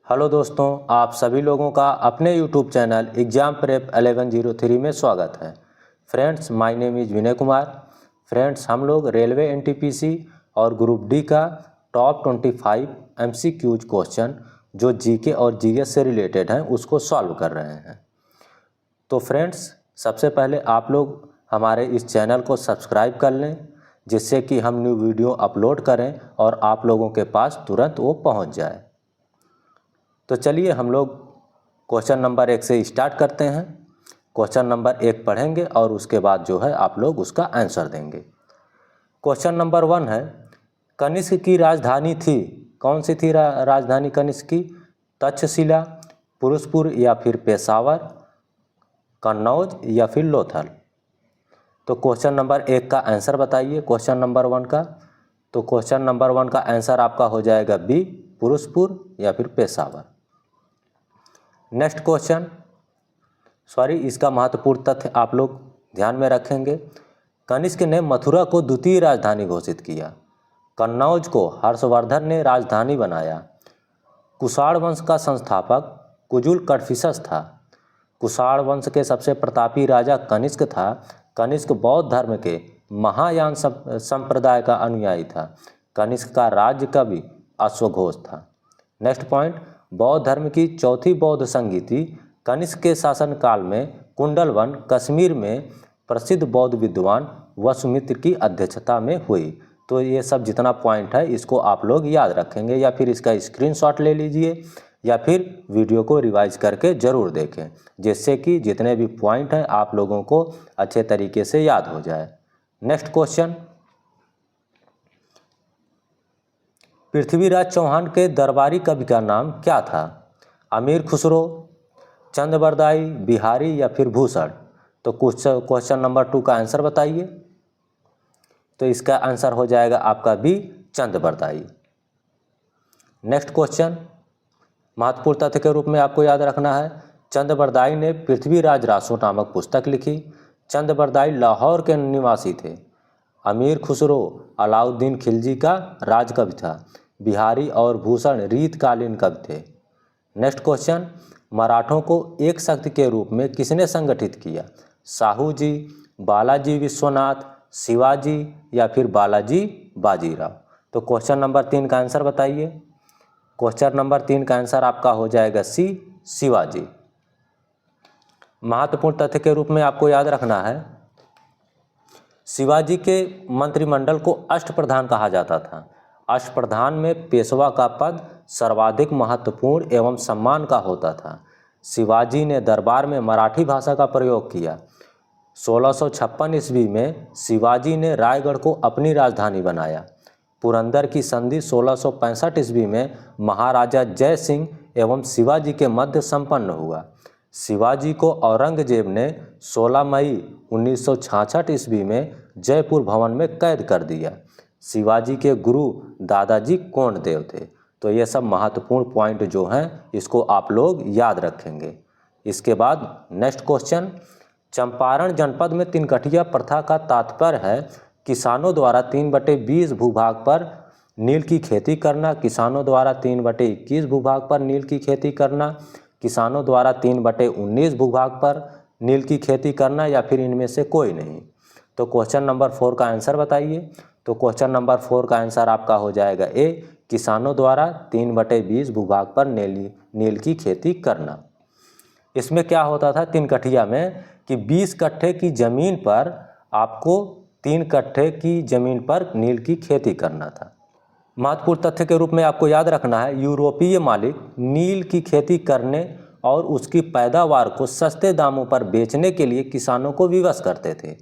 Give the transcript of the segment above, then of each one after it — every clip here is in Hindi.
हेलो दोस्तों, आप सभी लोगों का अपने यूट्यूब चैनल एग्ज़ाम प्रेप 1103 में स्वागत है। Friends, my name is Vinay Kumar. Friends, हम लोग रेलवे एनटीपीसी और ग्रुप डी का टॉप 25 एमसीक्यूज क्वेश्चन जो जीके और जीएस से रिलेटेड हैं उसको सॉल्व कर रहे हैं। तो फ्रेंड्स, सबसे पहले आप लोग हमारे इस चैनल को सब्सक्राइब कर लें, जिससे कि हम न्यू वीडियो अपलोड करें और आप लोगों के पास तुरंत वो पहुंच जाए। तो चलिए हम लोग क्वेश्चन नंबर 1 से स्टार्ट करते हैं। क्वेश्चन नंबर 1 पढ़ेंगे और उसके बाद जो है आप लोग उसका आंसर देंगे। क्वेश्चन नंबर 1 है, कनिष्क की राजधानी थी। कौन सी थी राजधानी कनिष्क की? तक्षशिला, पुरुषपुर या फिर पेशावर, कन्नौज या फिर लोथल। तो क्वेश्चन नंबर 1 का आंसर बताइए क्वेश्चन नंबर 1 का। तो क्वेश्चन नंबर 1 का आंसर आपका हो जाएगा बी, पुरुषपुर या फिर पेशावर। नेक्स्ट क्वेश्चन, इसका महत्वपूर्ण तथ्य आप लोग ध्यान में रखेंगे। कनिष्क ने मथुरा को द्वितीय राजधानी घोषित किया। कन्नौज को हर्षवर्धन ने राजधानी बनाया। कुषाण वंश का संस्थापक कुजुल कड़फिसस था। कुषाण वंश के सबसे प्रतापी राजा कनिष्क था। कनिष्क बौद्ध धर्म के महायान संप्रदाय का अनुयायी था। कनिष्क का राज्य कवि अश्वघोष था। नेक्स्ट पॉइंट, बौद्ध धर्म की चौथी बौद्ध संगीति कनिष्क के शासनकाल में कुंडलवन कश्मीर में प्रसिद्ध बौद्ध विद्वान वसुमित्र की अध्यक्षता में हुई। तो ये सब जितना पॉइंट है इसको आप लोग याद रखेंगे, या फिर इसका स्क्रीनशॉट ले लीजिए या फिर वीडियो को रिवाइज करके ज़रूर देखें, जिससे कि जितने भी पॉइंट हैं आप लोगों को अच्छे तरीके से याद हो जाए। नेक्स्ट क्वेश्चन, पृथ्वीराज चौहान के दरबारी कवि का नाम क्या था? अमीर खुसरो, चंद्रबरदाई, बिहारी या फिर भूषण। तो क्वेश्चन नंबर 2 का आंसर बताइए। तो इसका आंसर हो जाएगा आपका बी, चंद्रबरदाई। नेक्स्ट क्वेश्चन, महत्वपूर्ण तथ्य के रूप में आपको याद रखना है, चंद्रबरदाई ने पृथ्वीराज रासो नामक पुस्तक लिखी। चंद्रबरदाई लाहौर के निवासी थे। अमीर खुसरो अलाउद्दीन खिलजी का राजकवि था। बिहारी और भूषण रीतकालीन कवि थे। नेक्स्ट क्वेश्चन, मराठों को एक शक्ति के रूप में किसने संगठित किया? साहू जी, बालाजी विश्वनाथ, शिवाजी या फिर बालाजी बाजीराव। तो क्वेश्चन नंबर 3 का आंसर बताइए। क्वेश्चन नंबर 3 का आंसर आपका हो जाएगा सी, शिवाजी। महत्वपूर्ण तथ्य के रूप में आपको याद रखना है, शिवाजी के मंत्रिमंडल को अष्टप्रधान कहा जाता था। अष्टप्रधान में पेशवा का पद सर्वाधिक महत्वपूर्ण एवं सम्मान का होता था। शिवाजी ने दरबार में मराठी भाषा का प्रयोग किया। 1656 ईस्वी में शिवाजी ने रायगढ़ को अपनी राजधानी बनाया। पुरंदर की संधि 1665 ईस्वी में महाराजा जय सिंह एवं शिवाजी के मध्य संपन्न हुआ। शिवाजी को औरंगजेब ने 16 मई 1966 ईस्वी में जयपुर भवन में कैद कर दिया। शिवाजी के गुरु दादाजी कोंडदेव थे। तो ये सब महत्वपूर्ण पॉइंट जो हैं इसको आप लोग याद रखेंगे। इसके बाद नेक्स्ट क्वेश्चन, चंपारण जनपद में तिनकठिया प्रथा का तात्पर्य है किसानों द्वारा 3/20 भूभाग पर नील की खेती करना, किसानों द्वारा 3/21 भूभाग पर नील की खेती करना, किसानों द्वारा 3/19 भूभाग पर नील की खेती करना, या फिर इनमें से कोई नहीं। तो क्वेश्चन नंबर 4 का आंसर बताइए। तो क्वेश्चन नंबर 4 का आंसर आपका हो जाएगा ए, किसानों द्वारा 3/20 भूभाग पर नील की खेती करना। इसमें क्या होता था तिनकठिया में कि 20 कट्ठे की ज़मीन पर आपको 3 कट्ठे की ज़मीन पर नील की खेती करना था। महत्वपूर्ण तथ्य के रूप में आपको याद रखना है, यूरोपीय मालिक नील की खेती करने और उसकी पैदावार को सस्ते दामों पर बेचने के लिए किसानों को विवश करते थे।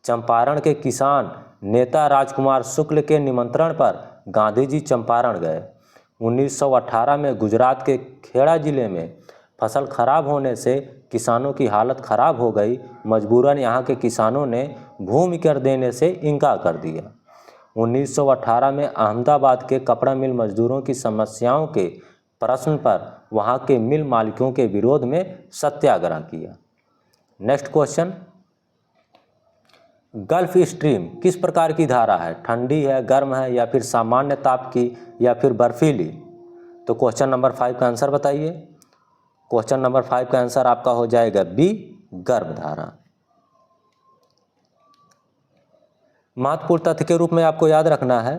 चंपारण के किसान नेता राजकुमार शुक्ल के निमंत्रण पर गांधी जी चंपारण गए। 1918 में गुजरात के खेड़ा जिले में फसल खराब होने से किसानों की हालत खराब हो गई। मजबूरन यहाँ के किसानों ने भूमि कर देने से इनकार कर दिया। 1918 में अहमदाबाद के कपड़ा मिल मजदूरों की समस्याओं के प्रश्न पर वहाँ के मिल मालिकों के विरोध में सत्याग्रह किया। नेक्स्ट क्वेश्चन, गल्फ स्ट्रीम किस प्रकार की धारा है? ठंडी है, गर्म है या फिर सामान्य ताप की या फिर बर्फीली? तो तो क्वेश्चन नंबर 5 का आंसर बताइए। क्वेश्चन नंबर 5 का आंसर आपका हो जाएगा बी, गर्भधारण। महत्वपूर्ण तथ्य के रूप में आपको याद रखना है,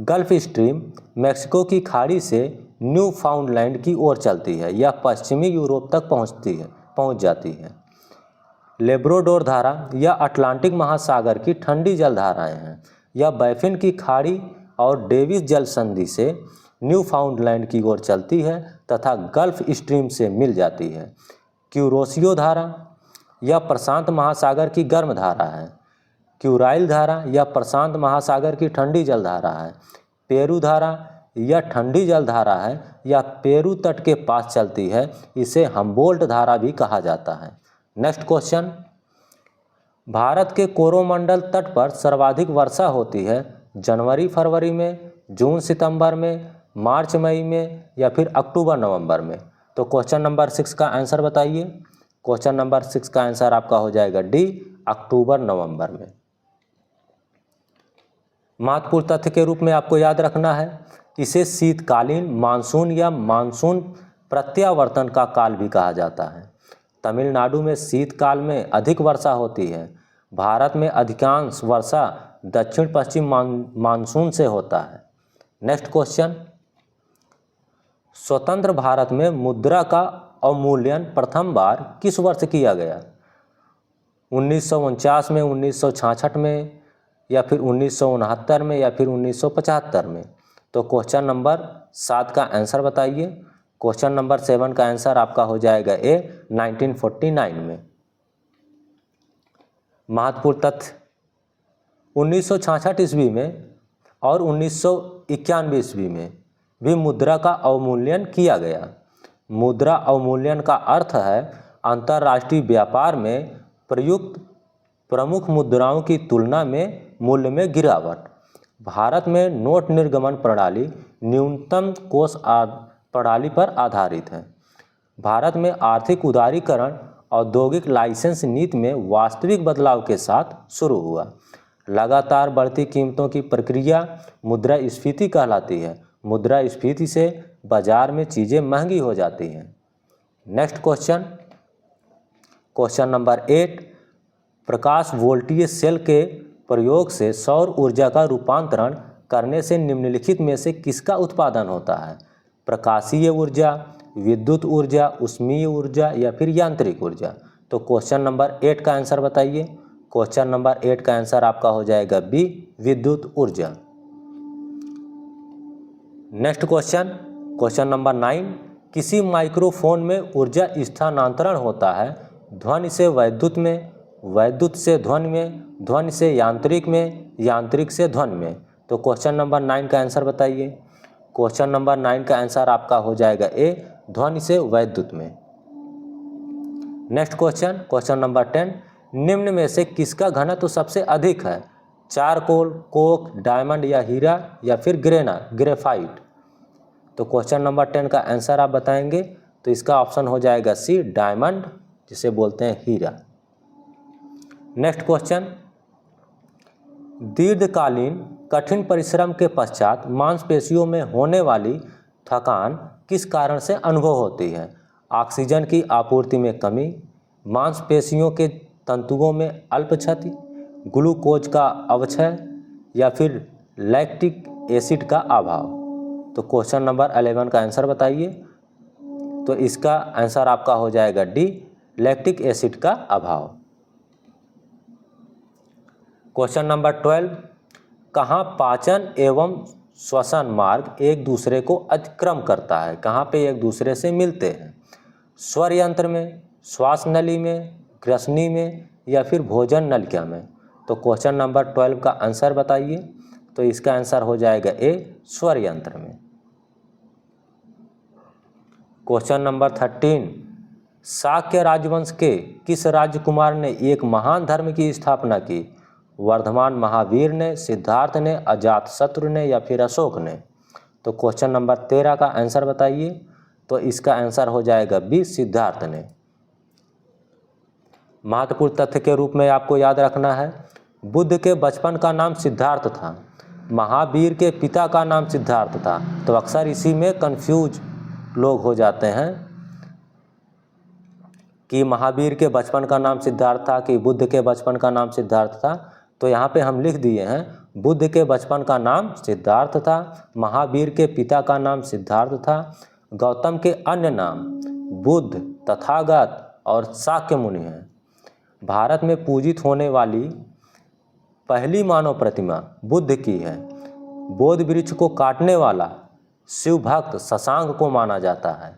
गल्फ स्ट्रीम मैक्सिको की खाड़ी से न्यू फाउंडलैंड की ओर चलती है, यह पश्चिमी यूरोप तक पहुंच जाती है। लेब्राडोर धारा या अटलांटिक महासागर की ठंडी जल धाराएं हैं, यह बैफिन की खाड़ी और डेविस जल संधि से न्यू फाउंडलैंड की ओर चलती है तथा गल्फ स्ट्रीम से मिल जाती है। क्यूरोसियो धारा यह प्रशांत महासागर की गर्म धारा है। क्यूराइल धारा यह प्रशांत महासागर की ठंडी जल धारा है। पेरू धारा यह ठंडी जल धारा है, यह पेरू तट के पास चलती है, इसे हम्बोल्ट धारा भी कहा जाता है। नेक्स्ट क्वेश्चन, भारत के कोरोमंडल तट पर सर्वाधिक वर्षा होती है जनवरी फरवरी में, जून सितंबर में, मार्च मई में या फिर अक्टूबर नवंबर में। तो क्वेश्चन नंबर 6 का आंसर बताइए। क्वेश्चन नंबर 6 का आंसर आपका हो जाएगा डी, अक्टूबर नवंबर में। महत्वपूर्ण तथ्य के रूप में आपको याद रखना है, इसे शीतकालीन मानसून या मानसून प्रत्यावर्तन का काल भी कहा जाता है। तमिलनाडु में शीतकाल में अधिक वर्षा होती है। भारत में अधिकांश वर्षा दक्षिण पश्चिम मानसून से होता है। नेक्स्ट क्वेश्चन, स्वतंत्र भारत में मुद्रा का अवमूल्यन प्रथम बार किस वर्ष किया गया? 1949 में, 1966 में या फिर 1969 में या फिर 1975 में। तो क्वेश्चन नंबर 7 का आंसर बताइए। क्वेश्चन नंबर 7 का आंसर आपका हो जाएगा ए, 1949 में। महत्वपूर्ण तथ्य, 1966 ईस्वी में और 1991 ईस्वी में भी मुद्रा का अवमूल्यन किया गया। मुद्रा अवमूल्यन का अर्थ है अंतर्राष्ट्रीय व्यापार में प्रयुक्त प्रमुख मुद्राओं की तुलना में मूल्य में गिरावट। भारत में नोट निर्गमन प्रणाली न्यूनतम कोष प्रणाली पर आधारित है। भारत में आर्थिक उदारीकरण औद्योगिक लाइसेंस नीति में वास्तविक बदलाव के साथ शुरू हुआ। लगातार बढ़ती कीमतों की प्रक्रिया मुद्रास्फीति कहलाती है। मुद्रास्फीति से बाजार में चीज़ें महंगी हो जाती हैं। नेक्स्ट क्वेश्चन, क्वेश्चन नंबर 8, प्रकाश वोल्टीय सेल के प्रयोग से सौर ऊर्जा का रूपांतरण करने से निम्नलिखित में से किसका उत्पादन होता है? प्रकाशीय ऊर्जा, विद्युत ऊर्जा, ऊष्मीय ऊर्जा या फिर यांत्रिक ऊर्जा। तो क्वेश्चन नंबर 8 का आंसर बताइए। क्वेश्चन नंबर 8 का आंसर आपका हो जाएगा बी, विद्युत ऊर्जा। नेक्स्ट क्वेश्चन, क्वेश्चन नंबर 9, किसी माइक्रोफोन में ऊर्जा स्थानांतरण होता है ध्वनि से वैद्युत में, वैद्युत से ध्वनि में, ध्वनि से यांत्रिक में, यांत्रिक से ध्वनि में। तो क्वेश्चन नंबर 9 का आंसर बताइए। क्वेश्चन नंबर 9 का आंसर आपका हो जाएगा ए, ध्वनि से वैद्युत में। नेक्स्ट क्वेश्चन, क्वेश्चन नंबर 10, निम्न में से किसका घनत्व सबसे अधिक है? चारकोल, कोक, डायमंड या हीरा या फिर ग्रेफाइट। तो क्वेश्चन नंबर 10 का आंसर आप बताएंगे तो इसका ऑप्शन हो जाएगा सी, डायमंड, जिसे बोलते हैं हीरा। नेक्स्ट क्वेश्चन, दीर्घकालीन कठिन परिश्रम के पश्चात मांसपेशियों में होने वाली थकान किस कारण से अनुभव होती है? ऑक्सीजन की आपूर्ति में कमी, मांसपेशियों के तंतुओं में अल्प क्षति, ग्लूकोज का अवक्षय या फिर लैक्टिक एसिड का अभाव। तो क्वेश्चन नंबर 11 का आंसर बताइए। तो इसका आंसर आपका हो जाएगा डी, लैक्टिक एसिड का अभाव। क्वेश्चन नंबर 12, कहाँ पाचन एवं श्वसन मार्ग एक दूसरे को अतिक्रम करता है? कहाँ पे एक दूसरे से मिलते हैं? स्वर यंत्र में, श्वास नली में, ग्रसनी में या फिर भोजन नलिका में। तो क्वेश्चन नंबर 12 का आंसर बताइए। तो इसका आंसर हो जाएगा ए, स्वर यंत्र में। क्वेश्चन नंबर 13, शाक्य राजवंश के किस राजकुमार ने एक महान धर्म की स्थापना की? वर्धमान महावीर ने, सिद्धार्थ ने, अजातशत्रु ने या फिर अशोक ने। तो क्वेश्चन नंबर 13 का आंसर बताइए। तो इसका आंसर हो जाएगा बी, सिद्धार्थ ने। महत्वपूर्ण तथ्य के रूप में आपको याद रखना है, बुद्ध के बचपन का नाम सिद्धार्थ था। महावीर के पिता का नाम सिद्धार्थ था। तो अक्सर इसी में कंफ्यूज लोग हो जाते हैं कि महावीर के बचपन का नाम सिद्धार्थ था कि बुद्ध के बचपन का नाम सिद्धार्थ था। तो यहाँ पे हम लिख दिए हैं बुद्ध के बचपन का नाम सिद्धार्थ था, महावीर के पिता का नाम सिद्धार्थ था। गौतम के अन्य नाम बुद्ध, तथागत और शाक्य मुनि हैं। भारत में पूजित होने वाली पहली मानव प्रतिमा बुद्ध की है। बोध वृक्ष को काटने वाला शिव भक्त शशांक को माना जाता है।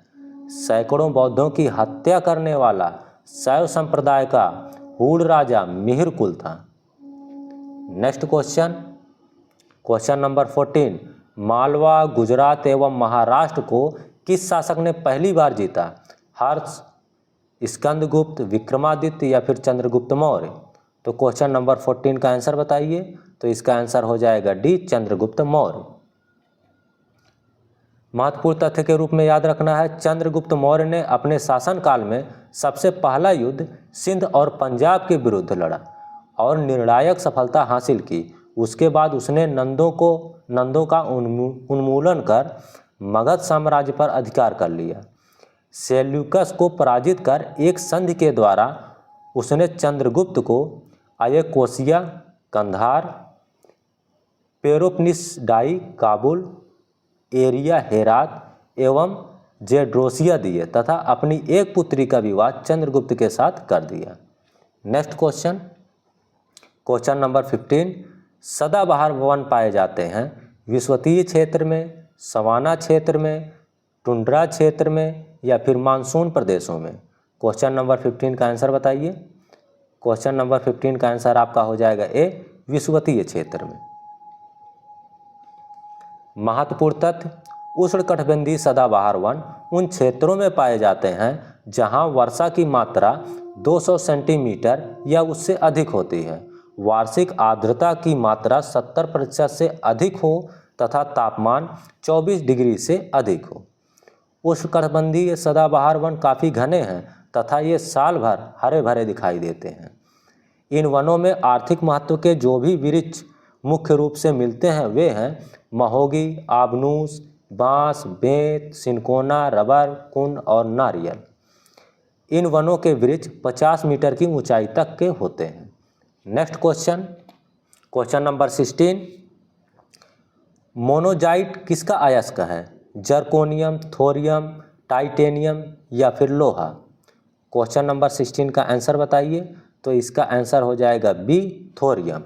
सैकड़ों बौद्धों की हत्या करने वाला शैव संप्रदाय का हूण राजा मिहिरकुल था। Next question, question number 14, Malwa, Gujarat एवं महाराष्ट्र को किस शासक ने पहली बार जीता? हर्ष, स्कंदगुप्त, विक्रमादित्य या फिर चंद्रगुप्त मौर्य? तो क्वेश्चन नंबर 14 का आंसर बताइए। तो इसका आंसर हो जाएगा डी, चंद्रगुप्त मौर्य। महत्वपूर्ण तथ्य के रूप में याद रखना है, चंद्रगुप्त मौर्य ने अपने शासनकाल में सबसे पहला युद्ध सिंध और पंजाब के विरुद्ध लड़ा और निर्णायक सफलता हासिल की। उसके बाद उसने नंदों का उन्मूलन कर मगध साम्राज्य पर अधिकार कर लिया। सेल्यूकस को पराजित कर एक संधि के द्वारा उसने चंद्रगुप्त को अयकोसिया, कंधार, पेरोपनिसडाई, काबुल, एरिया, हेरात एवं जेड्रोसिया दिए तथा अपनी एक पुत्री का विवाह चंद्रगुप्त के साथ कर दिया। नेक्स्ट क्वेश्चन, क्वेश्चन नंबर 15, सदाबहार वन पाए जाते हैं विषुवतीय क्षेत्र में, सवाना क्षेत्र में, टुंड्रा क्षेत्र में या फिर मानसून प्रदेशों में? क्वेश्चन नंबर 15 का आंसर बताइए। क्वेश्चन नंबर 15 का आंसर आपका हो जाएगा ए, विषुवतीय क्षेत्र में। महत्वपूर्ण तथ्य, उष्णकटिबंधीय सदाबहार वन उन क्षेत्रों में पाए जाते हैं जहां वर्षा की मात्रा 200 सेंटीमीटर या उससे अधिक होती है, वार्षिक आर्द्रता की मात्रा 70% से अधिक हो तथा तापमान 24 डिग्री से अधिक हो। उष्णकटिबंधीय सदाबहार वन काफ़ी घने हैं तथा ये साल भर हरे भरे दिखाई देते हैं। इन वनों में आर्थिक महत्व के जो भी वृक्ष मुख्य रूप से मिलते हैं वे हैं महोगी, आबनूस, बांस, बेंत, सिनकोना, रबर, कुन और नारियल। इन वनों के वृक्ष 50 मीटर की ऊंचाई तक के होते हैं। Next question, question number 16, monazite किसका अयस्क है? जर्कोनियम, थोरियम, टाइटेनियम या फिर लोहा? क्वेश्चन नंबर 16 का आंसर बताइए। तो इसका आंसर हो जाएगा बी, थोरियम।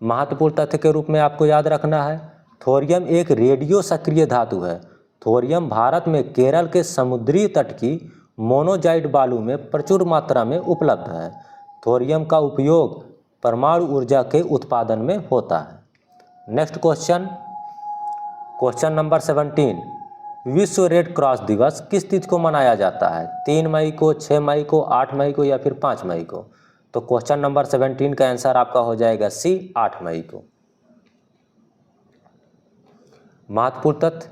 महत्वपूर्ण तथ्य के रूप में आपको याद रखना है, थोरियम एक रेडियो सक्रिय धातु है। थोरियम भारत में केरल के समुद्री तट की मोनोजाइट बालू में प्रचुर मात्रा में उपलब्ध है। थोरियम का उपयोग परमाणु ऊर्जा के उत्पादन में होता है। नेक्स्ट क्वेश्चन, क्वेश्चन नंबर 17, विश्व रेड क्रॉस दिवस किस तिथि को मनाया जाता है? 3 मई को, 6 मई को, 8 मई को या फिर 5 मई को? तो क्वेश्चन नंबर 17 का आंसर आपका हो जाएगा सी, 8 मई को। महत्वपूर्ण तथ्य,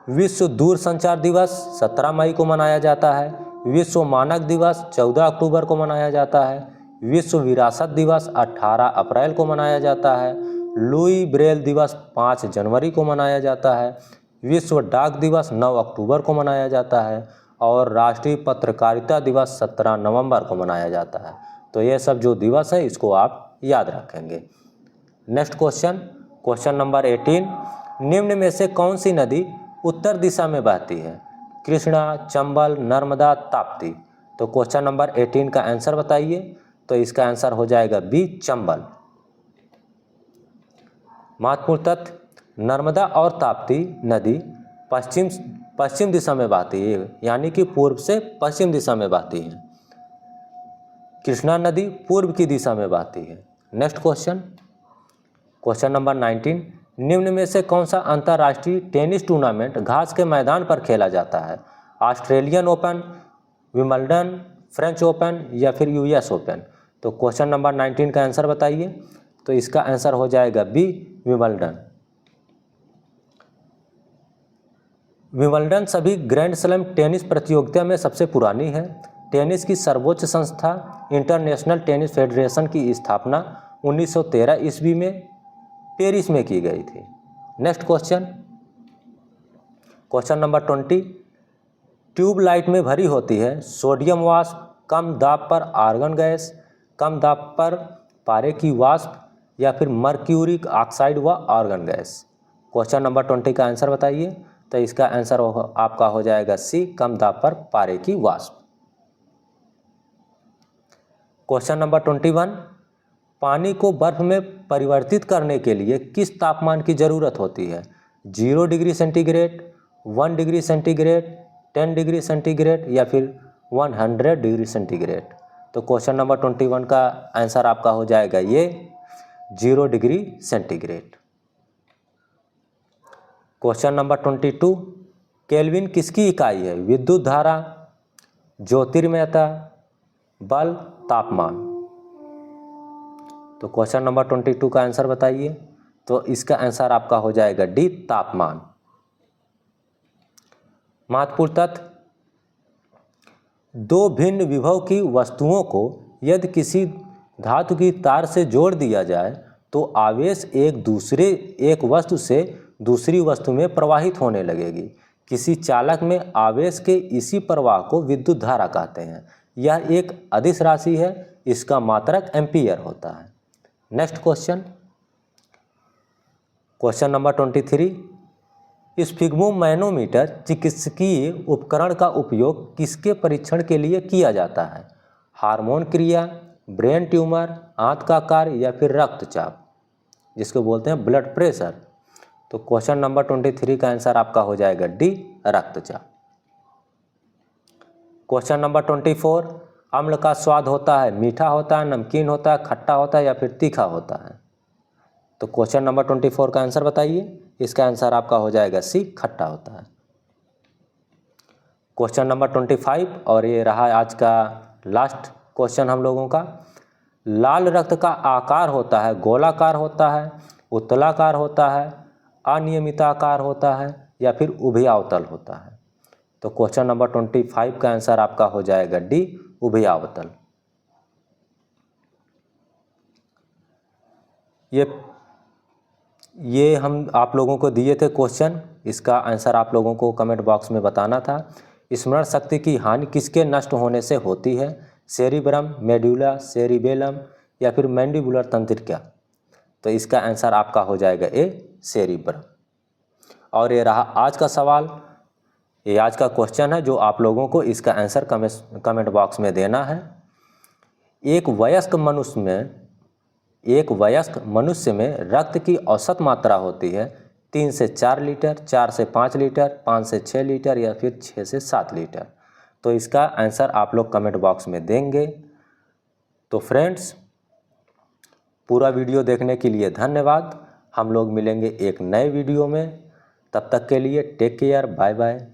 विश्व दूरसंचार दिवस 17 मई को मनाया जाता है। विश्व मानक दिवस 14 अक्टूबर को मनाया जाता है। विश्व विरासत दिवस 18 अप्रैल को मनाया जाता है। लुई ब्रेल दिवस 5 जनवरी को मनाया जाता है। विश्व डाक दिवस 9 अक्टूबर को मनाया जाता है और राष्ट्रीय पत्रकारिता दिवस 17 नवंबर को मनाया जाता है। तो ये सब जो दिवस है इसको आप याद रखेंगे। नेक्स्ट क्वेश्चन, क्वेश्चन नंबर 18, निम्न में से कौन सी नदी उत्तर दिशा में बहती है? कृष्णा, चंबल, नर्मदा, ताप्ती? तो क्वेश्चन नंबर 18 का आंसर बताइए। तो इसका आंसर हो जाएगा बी, चंबल। महत्वपूर्ण तथ्य, नर्मदा और ताप्ती नदी पश्चिम दिशा में बहती है, यानी कि पूर्व से पश्चिम दिशा में बहती है। कृष्णा नदी पूर्व की दिशा में बहती है। नेक्स्ट क्वेश्चन, क्वेश्चन नंबर 19, निम्न में से कौन सा अंतर्राष्ट्रीय टेनिस टूर्नामेंट घास के मैदान पर खेला जाता है? Australian open, Wimbledon, French open या फिर यूएस ओपन? तो क्वेश्चन नंबर 19 का आंसर बताइए। तो इसका आंसर हो जाएगा बी, विंबलडन। विंबलडन सभी ग्रैंड स्लैम टेनिस प्रतियोगिता में सबसे पुरानी है। टेनिस की सर्वोच्च संस्था इंटरनेशनल टेनिस फेडरेशन की स्थापना 1913 ईस्वी में पेरिस में की गई थी। Next question, question number 20, tubelight में भरी होती है सोडियम वाष्प कम दाब पर आर्गन गैस, कम दाब पर पारे की वाष्प या फिर मर्क्यूरिक ऑक्साइड व आर्गन गैस। क्वेश्चन नंबर 20 का आंसर बताइए। तो इसका आंसर आपका हो जाएगा सी, कम दाब पर पारे की वाष्प। क्वेश्चन नंबर 21, पानी को बर्फ में परिवर्तित करने के लिए किस तापमान की ज़रूरत होती है? 0 degree centigrade, 1 degree centigrade, 10 degree centigrade या फिर 100 डिग्री सेंटीग्रेड। तो क्वेश्चन नंबर 21 का आंसर आपका हो जाएगा ये 0 degree centigrade. Question number 22, kelvin किसकी इकाई है? विद्युत धारा, ज्योतिर्मयता, बल, तापमान। तो क्वेश्चन नंबर 22 का आंसर बताइए। तो इसका आंसर आपका हो जाएगा डी, तापमान। महत्वपूर्ण तथ्य, दो भिन्न विभव की वस्तुओं को यदि किसी धातु की तार से जोड़ दिया जाए तो आवेश एक वस्तु से दूसरी वस्तु में प्रवाहित होने लगेगी। किसी चालक में आवेश के इसी प्रवाह को विद्युत धारा कहते हैं। यह एक अदिश राशि है, इसका मात्रक एम्पीयर होता है। Next question, question number 23, sphygmomanometer चिकित्सकीय उपकरण का उपयोग किसके परीक्षण के लिए किया जाता है? हार्मोन क्रिया, ब्रेन ट्यूमर, आंत का कार्य या फिर रक्तचाप, जिसको बोलते हैं ब्लड प्रेशर। तो क्वेश्चन नंबर 23 का आंसर आपका हो जाएगा डी, रक्तचाप। क्वेश्चन नंबर 24, अम्ल का स्वाद होता है मीठा होता है, नमकीन होता है, खट्टा होता है या फिर तीखा होता है? तो क्वेश्चन नंबर 24 का आंसर बताइए। इसका आंसर आपका हो जाएगा सी, खट्टा होता है। क्वेश्चन नंबर 25 और ये रहा आज का लास्ट क्वेश्चन हम लोगों का। लाल रक्त का आकार होता है गोलाकार होता है, उत्तलाकार होता है, अनियमिताकार होता है या फिर उभयावतल होता है? तो क्वेश्चन नंबर 25 का आंसर आपका हो जाएगा डी, उभयावतल। ये हम आप लोगों को दिए थे क्वेश्चन, इसका आंसर आप लोगों को कमेंट बॉक्स में बताना था। स्मरण शक्ति की हानि किसके नष्ट होने से होती है? सेरिब्रम, मेडुला, सेरिबेलम या फिर मैंडिबुलर तंत्रिका? तो इसका आंसर आपका हो जाएगा ए, सेरिब्रम। और ये रहा आज का सवाल, ये आज का क्वेश्चन है जो आप लोगों को इसका आंसर कमेंट बॉक्स में देना है। एक वयस्क मनुष्य में रक्त की औसत मात्रा होती है 3 से 4 लीटर, 4 से 5 लीटर, 5 से 6 लीटर या फिर 6 से 7 लीटर। तो इसका आंसर आप लोग कमेंट बॉक्स में देंगे। तो फ्रेंड्स, पूरा वीडियो देखने के लिए धन्यवाद। हम लोग मिलेंगे एक नए वीडियो में, तब तक के लिए टेक केयर, बाय बाय।